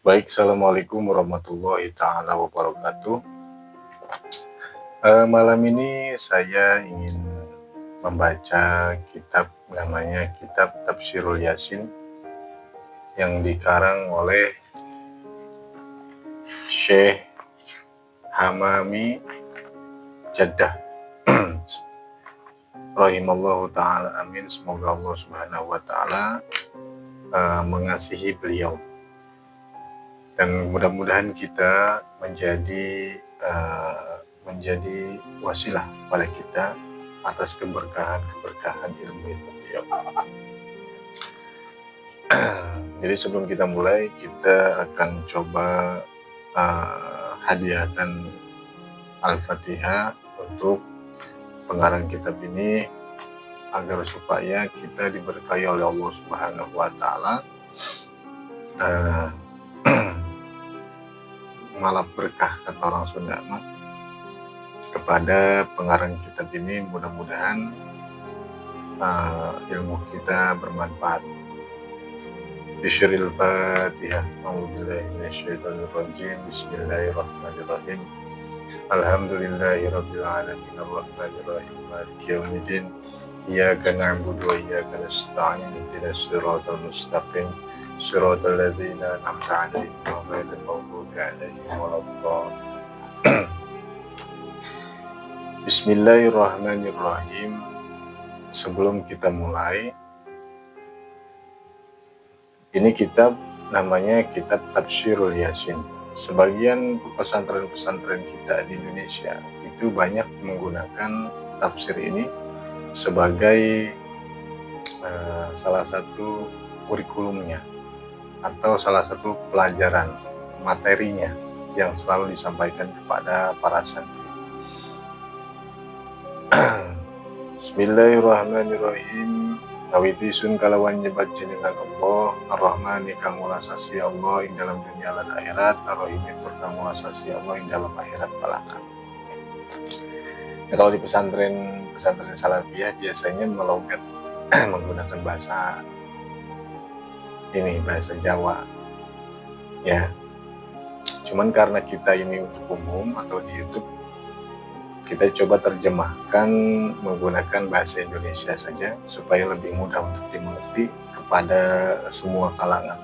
Baik, Assalamualaikum warahmatullahi taala wabarakatuh. Malam ini saya ingin membaca kitab namanya Kitab Tafsirul Yasin yang dikarang oleh Syekh Hamami Jeddah rahimallahu taala, amin. Semoga Allah Subhanahu wa taala mengasihi beliau dan mudah-mudahan kita menjadi wasilah pada kita atas keberkahan ilmu beliau. Jadi sebelum kita mulai, kita akan coba hadiahkan Al-Fatihah untuk pengarang kitab ini agar supaya kita diberkahi oleh Allah Subhanahu wa taala, malah berkah kata orang Sunda mah, kepada pengarang kitab ini. Mudah-mudahan ilmu kita bermanfaat. Bismillahil Fatihah. A'udzubillahi minasyaitonir rajim. Bismillahirrahmanirrahim. Alhamdulillahirabbil alamin arrahmanir rahim maliki yaumiddin. Iyyaka na'budu wa iyyaka nasta'in. Ihdinas siratal mustaqim. Shiratal ladzina an'amta 'alaihim ghairil maghdubi 'alaihim waladdallin. Bismillahirrahmanirrahim. Sebelum kita mulai, ini kitab namanya Kitab Tafsirul Yasin. Sebagian pesantren-pesantren kita di Indonesia itu banyak menggunakan tafsir ini sebagai salah satu kurikulumnya atau salah satu pelajaran materinya yang selalu disampaikan kepada para santri. Bismillahirrahmanirrahim. Kawiti sun kalawan nyebat jenengan Allah Ar-Rahmani kang ngulasasi Allah ing dalam dunia lan akhirat, Ar-Rahimi tur kang ngulasasi Allah ing dalam akhirat balakan. Nah, kalau di pesantren salafiyah biasanya melogat menggunakan bahasa Jawa ya. Cuman karena kita ini untuk umum atau di YouTube, kita coba terjemahkan menggunakan bahasa Indonesia saja supaya lebih mudah untuk dimengerti kepada semua kalangan.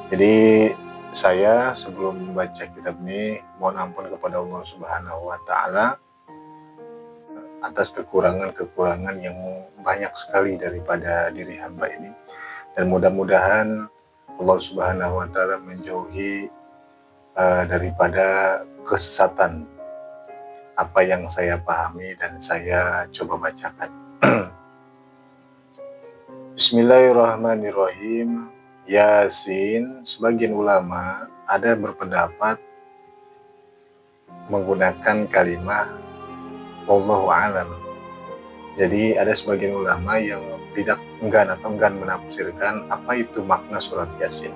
Jadi saya sebelum membaca kitab ini mohon ampun kepada Allah Subhanahu wa taala atas kekurangan-kekurangan yang banyak sekali daripada diri hamba ini, dan mudah-mudahan Allah Subhanahu wa taala menjauhi daripada kesesatan apa yang saya pahami dan saya coba bacakan. Bismillahirrahmanirrahim. Yasin, sebagian ulama ada berpendapat menggunakan kalimat wallahu a'lam. Jadi ada sebagian ulama yang tidak enggan menafsirkan apa itu makna surat Yasin.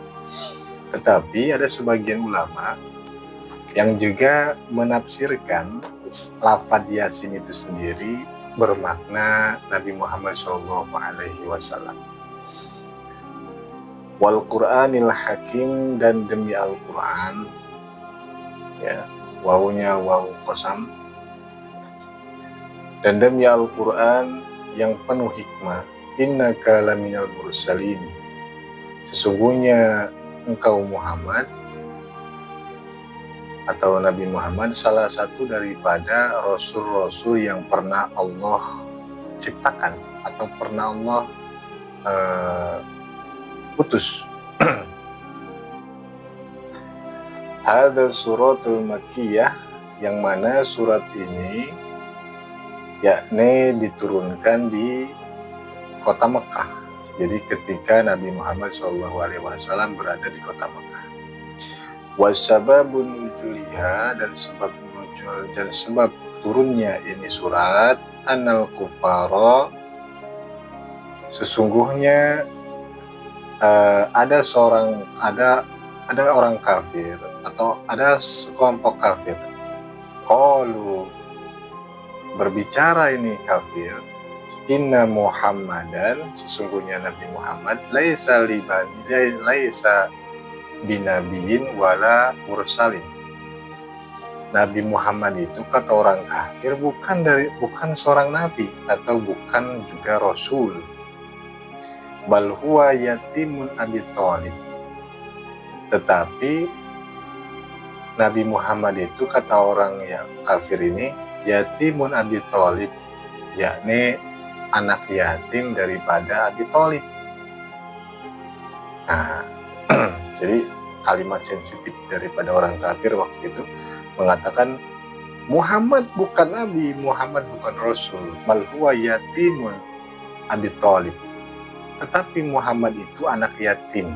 Tetapi ada sebagian ulama yang juga menafsirkan lafaz Yasin itu sendiri bermakna Nabi Muhammad SAW. Wal Qur'anil Hakim, dan demi Al-Quran, ya, wawunya wawu qasam, dan demi Al-Quran yang penuh hikmah, innaka laminal mursalin, sesungguhnya engkau Muhammad atau Nabi Muhammad salah satu daripada rasul-rasul yang pernah Allah ciptakan atau pernah Allah utus. Hadza suratul makkiyah, yang mana surat ini yakni diturunkan di kota Mekah. Jadi ketika Nabi Muhammad SAW berada di kota Mekah. Wasababun nuzuliha, dan sebab turunnya ini surat, anal kufara, sesungguhnya ada orang kafir atau ada sekelompok kafir, qalu, berbicara ini kafir, inna Muhammadan, sesungguhnya Nabi Muhammad laisa binabiyin wala mursalin. Nabi Muhammad itu kata orang kafir bukan seorang nabi atau bukan juga rasul. Bal huwa yatimun Abi Thalib. Tetapi Nabi Muhammad itu kata orang yang kafir ini yatimun Abi Thalib, yakni anak yatim daripada Abi Thalib. Nah, jadi kalimat sensitif daripada orang kafir waktu itu mengatakan Muhammad bukan nabi, Muhammad bukan rasul, bal huwa yatimun Abi Thalib. Tetapi Muhammad itu anak yatim.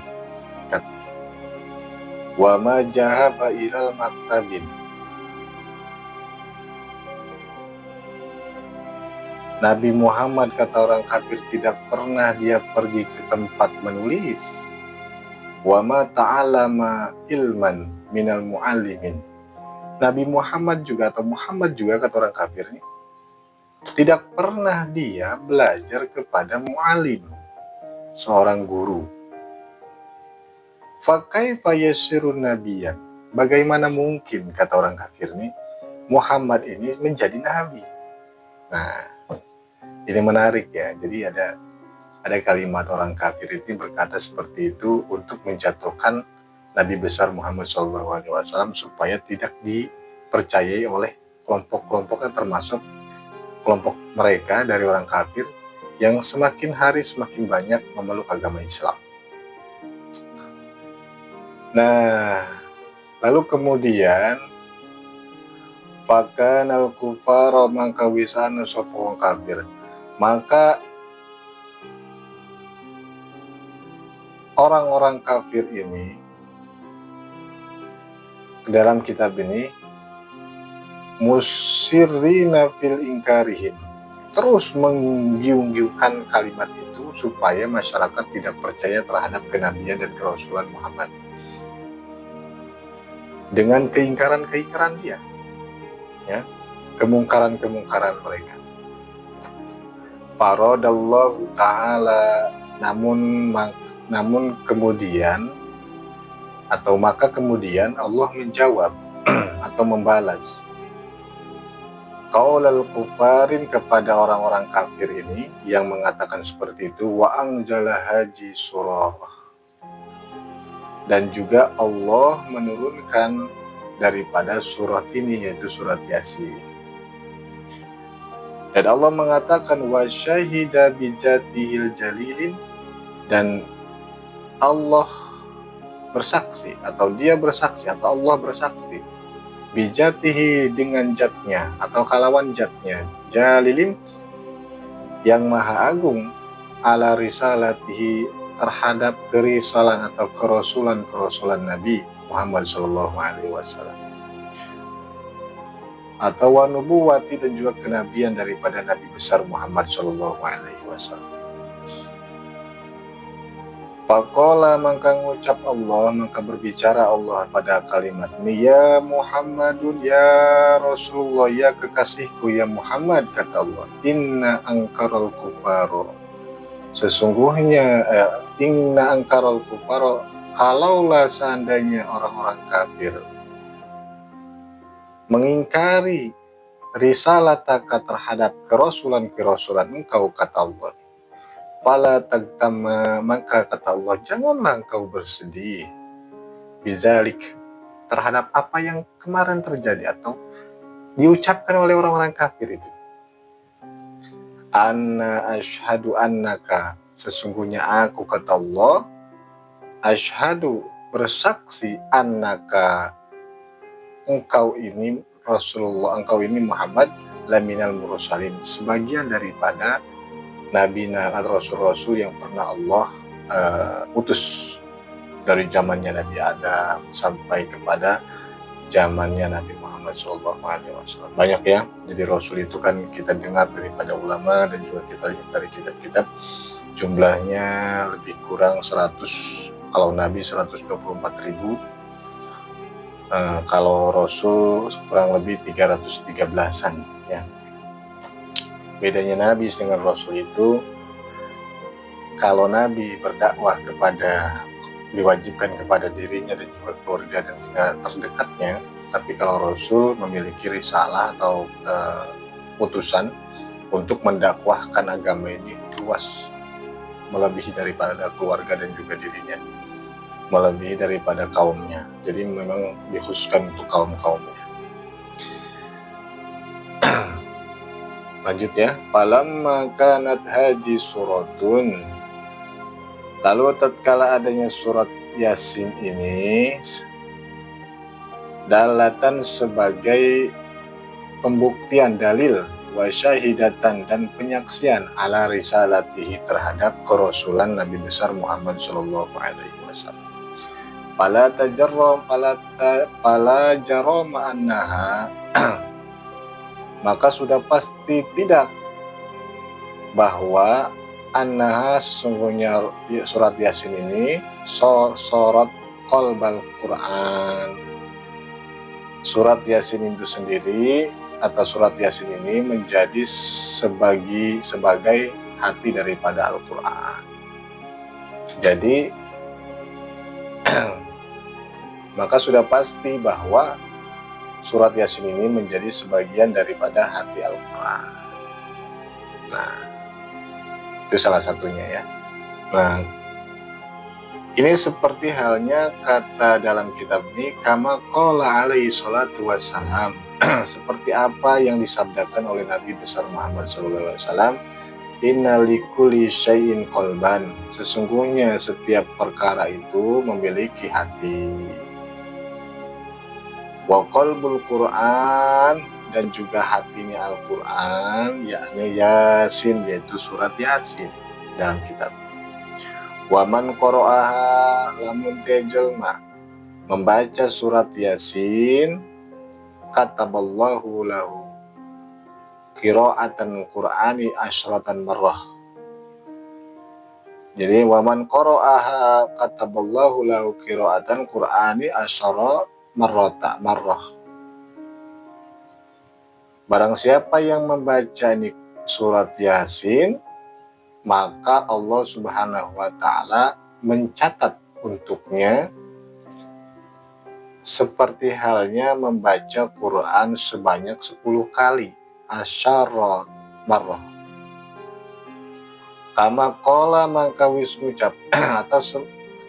Wa ma jahaba ilal maktabin. Nabi Muhammad kata orang kafir tidak pernah dia pergi ke tempat menulis. Wa ma ta'alama ilman minal muallimin. Nabi Muhammad juga atau Muhammad juga kata orang kafir ini tidak pernah dia belajar kepada muallim, seorang guru. Fakaifa yasirun nabiyyan. Bagaimana mungkin kata orang kafir ini Muhammad ini menjadi nabi? Nah, ini menarik ya. Jadi ada kalimat orang kafir ini berkata seperti itu untuk menjatuhkan Nabi besar Muhammad SAW supaya tidak dipercayai oleh kelompok-kelompok yang termasuk kelompok mereka dari orang kafir yang semakin hari semakin banyak memeluk agama Islam. Nah, lalu kemudian fakanal kufara maka wisana sapa kafir. Maka orang-orang kafir ini dalam kitab ini musirrina fil ingkarihim, terus menggiung-giungkan kalimat itu supaya masyarakat tidak percaya terhadap kenabian dan kerasulan Muhammad dengan keingkaran dia, ya, kemungkaran mereka. Faradallahu ta'ala, namun kemudian atau maka kemudian Allah menjawab atau membalas qaulal kufarin kepada orang-orang kafir ini yang mengatakan seperti itu, wa anzala haji surah, dan juga Allah menurunkan daripada surat ini yaitu surat Yasin. Dan Allah mengatakan wa syahida bijatihil jalilin, dan Allah bersaksi atau dia bersaksi atau Allah bersaksi bijatihi dengan zatnya atau kalawan zatnya jalilin yang maha agung ala risalatihi terhadap kerisalan atau kerasulan Nabi Muhammad SAW atau wanubuwati dan juga kenabian daripada Nabi besar Muhammad SAW. Faqala maka ngucap Allah, maka berbicara Allah pada kalimat ini, ya Muhammadun, ya Rasulullah, ya kekasihku, ya Muhammad, kata Allah, inna angkaral kufaro, sesungguhnya inna angkaral kufaro, kalaulah seandainya orang-orang kafir mengingkari risalataka terhadap kerasulan engkau, kata Allah, fala tagtama, maka kata Allah janganlah engkau bersedih bizalik terhadap apa yang kemarin terjadi atau diucapkan oleh orang-orang kafir itu. Anna ashhadu annaka, sesungguhnya aku, kata Allah, ashhadu bersaksi, annaka engkau ini Rasulullah, engkau ini Muhammad, laminal mursalin, sebagian daripada nabi atau rasul-rasul yang pernah Allah utus dari zamannya Nabi Adam sampai kepada zamannya Nabi Muhammad SAW. Banyak ya, jadi rasul itu kan kita dengar daripada ulama dan juga kita lihat dari kitab-kitab jumlahnya lebih kurang 100, kalau Nabi 124.000, kalau rasul kurang lebih 313-an ya. Bedanya Nabi dengan Rasul itu, kalau Nabi berdakwah kepada diwajibkan kepada dirinya dan juga keluarga dan juga terdekatnya. Tapi kalau Rasul memiliki risalah atau utusan untuk mendakwahkan agama ini luas, melebihi daripada keluarga dan juga dirinya, melebihi daripada kaumnya. Jadi memang dikhususkan untuk kaum-kaumnya. Lanjut ya. Falamma kanat hadhi suratun. Lalu tatkala adanya surat Yasin ini dalatan sebagai pembuktian dalil wa syahidatan dan penyaksian ala risalatihi terhadap kerasulan Nabi besar Muhammad sallallahu alaihi wasallam. Fala jarama annaha maka sudah pasti tidak bahwa annaha sesungguhnya surat Yasin ini surat qalbal Quran. Surat Yasin itu sendiri atau surat Yasin ini menjadi sebagai hati daripada Al-Quran. Jadi maka sudah pasti bahwa surat Yasin ini menjadi sebagian daripada hati Al-Quran. Nah, itu salah satunya ya. Nah, ini seperti halnya kata dalam kitab ini, kama qala alaihi salatu wassalam, seperti apa yang disabdakan oleh Nabi besar Muhammad sallallahu alaihi wasallam, inna likulli syai'in qalban, sesungguhnya setiap perkara itu memiliki hati. Wa qalbul Quran, dan juga hatinya Al-Quran, yakni Yasin, yaitu surat Yasin dalam kitab. Waman qara'aha lamun tejelma membaca surat Yasin, kataballahu lahu qira'atan Qur'ani asyratan marrah. Jadi waman qara'aha kataballahu lahu qira'atan Qur'ani asyara marrah. Barang siapa yang membaca ini surat Yasin, maka Allah Subhanahu wa ta'ala mencatat untuknya seperti halnya membaca Quran sebanyak 10 kali, asyara marrah. Kama qala, maka wis ngucap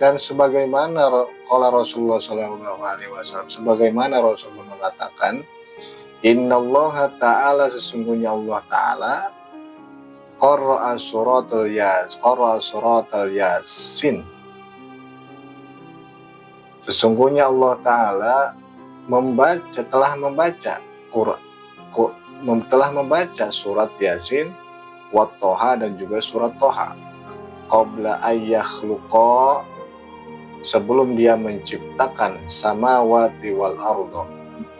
dan sebagaimana qala Rasulullah sallallahu alaihi wasallam, sebagaimana Rasulullah mengatakan, innallaha ta'ala, sesungguhnya Allah ta'ala qara'a suratul Yasin, sesungguhnya Allah Ta'ala telah membaca surat Yasin wa Toha, dan juga surat Toha, qabla ayyakhluqa, sebelum dia menciptakan samawati wal ardo,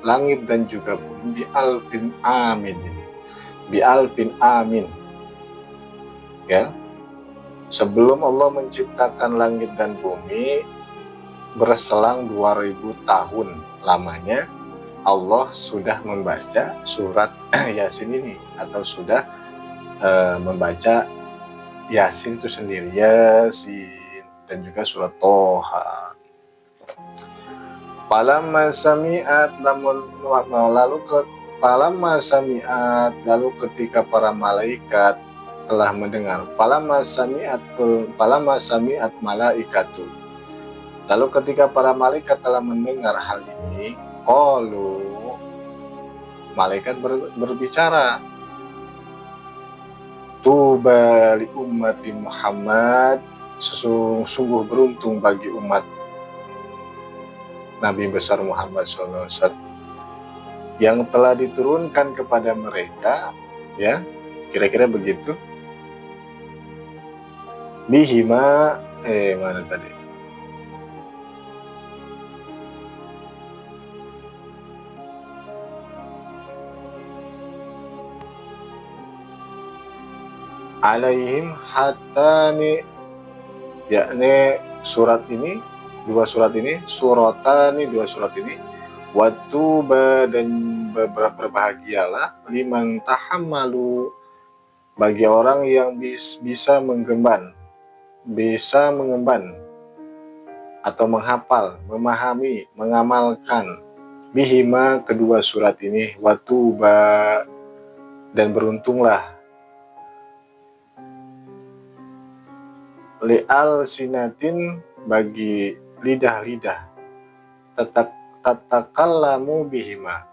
langit dan juga bumi, bi alfin amin ya, sebelum Allah menciptakan langit dan bumi berselang 2000 tahun lamanya, Allah sudah membaca surat Yasin ini, atau sudah membaca Yasin itu sendiri, Yasin, dan juga surat Toha. Falamma sami'at, lalu ketika para malaikat telah mendengar, falamma sami'at malaikatu, lalu ketika para malaikat telah mendengar hal ini, qalu, malaikat berbicara, tuba li ummati Muhammad, sungguh beruntung bagi umat Nabi besar Muhammad SAW yang telah diturunkan kepada mereka, ya, kira-kira begitu. Bihima, mana tadi? Alaihim hatani, yakni surat ini, dua surat ini, dua surat ini, watuba, dan berbahagialah, liman tahammalu, bagi orang yang bisa mengemban atau menghafal, memahami, mengamalkan bihima kedua surat ini, watuba, dan beruntunglah li'al sinatin bagi lidah-lidah tatakallamu bihima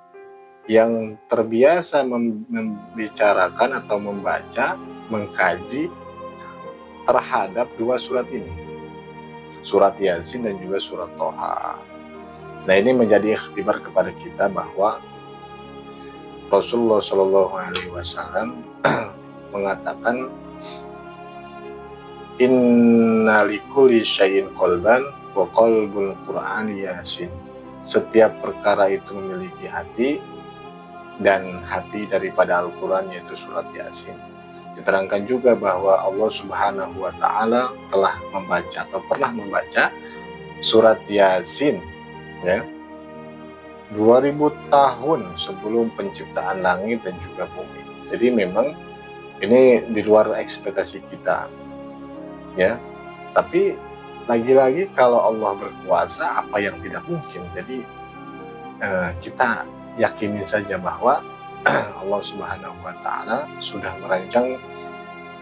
yang terbiasa membicarakan atau membaca, mengkaji terhadap dua surat ini, surat Yasin dan juga surat Toha. Nah, ini menjadi ikhtibar kepada kita bahwa Rasulullah Shallallahu Alaihi Wasallam mengatakan, inna likulli syai'in qalban wa qalbul Qur'ani Yasin. Setiap perkara itu memiliki hati, dan hati daripada Al-Quran yaitu surat Yasin. Diterangkan juga bahwa Allah Subhanahu wa Ta'ala telah membaca atau pernah membaca surat Yasin, ya, 2000 tahun sebelum penciptaan langit dan juga bumi. Jadi memang ini di luar ekspektasi kita, ya. Tapi lagi-lagi kalau Allah berkuasa, apa yang tidak mungkin. Jadi kita yakinin saja bahwa Allah Subhanahu wa Ta'ala sudah merancang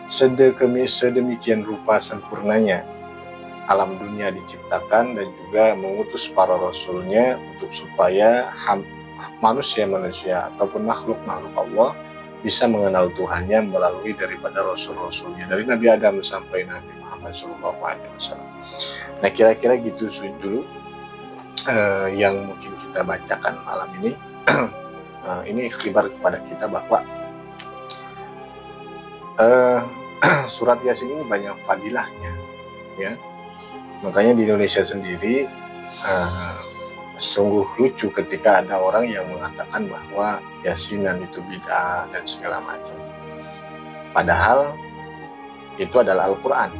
sedemikian rupa sempurnanya alam dunia diciptakan, dan juga mengutus para rasulnya untuk supaya manusia-manusia ataupun makhluk-makhluk Allah bisa mengenal Tuhannya melalui daripada rasul-rasulnya, dari Nabi Adam sampai Nabi Muhammad SAW. Nah, kira-kira gitu dulu yang mungkin kita bacakan malam ini. Ini ikhtibar kepada kita bahwa surat Yasin ini banyak fadilahnya, ya. Makanya di Indonesia sendiri sungguh lucu ketika ada orang yang mengatakan bahwa Yasinan itu bid'ah dan segala macam. Padahal itu adalah Al-Quran.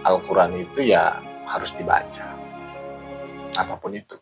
Al-Quran itu ya harus dibaca, apapun itu.